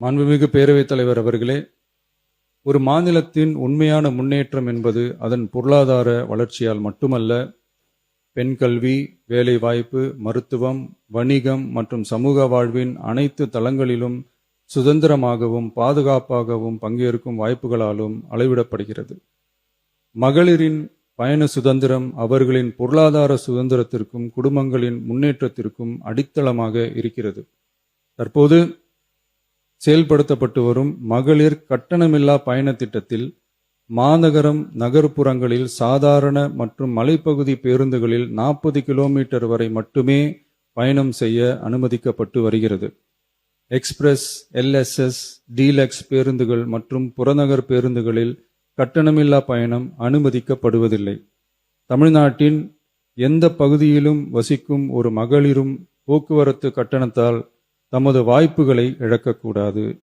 மாண்புமிகு பேரவைத் தலைவர் அவர்களே, ஒரு மாநிலத்தின் உண்மையான முன்னேற்றம் என்பது அதன் பொருளாதார வளர்ச்சியால் மட்டுமல்ல, பெண் கல்வி, வேலைவாய்ப்பு, மருத்துவம், வணிகம் மற்றும் சமூக வாழ்வின் அனைத்து தளங்களிலும் சுதந்திரமாகவும் பாதுகாப்பாகவும் பங்கேற்கும் வாய்ப்புகளாலும் அளவிடப்படுகிறது. மகளிரின் பயண சுதந்திரம் அவர்களின் பொருளாதார சுதந்திரத்திற்கும் குடும்பங்களின் முன்னேற்றத்திற்கும் அடித்தளமாக இருக்கிறது. தற்போது செயல்படுத்தப்பட்டு வரும் மகளிர் கட்டணமில்லா பயண திட்டத்தில் மாநகரம், நகர்ப்புறங்களில் சாதாரண மற்றும் மலைப்பகுதி பேருந்துகளில் 40 கிலோமீட்டர் வரை மட்டுமே பயணம் செய்ய அனுமதிக்கப்பட்டு வருகிறது. எக்ஸ்பிரஸ், எல்எஸ்எஸ், டீலக்ஸ் பேருந்துகள் மற்றும் புறநகர் பேருந்துகளில் கட்டணமில்லா பயணம் அனுமதிக்கப்படுவதில்லை. தமிழ்நாட்டின் எந்த பகுதியிலும் வசிக்கும் ஒரு மகளிரும் போக்குவரத்து கட்டணத்தால் தமது வாய்ப்புகளை இழக்கக்கூடாது.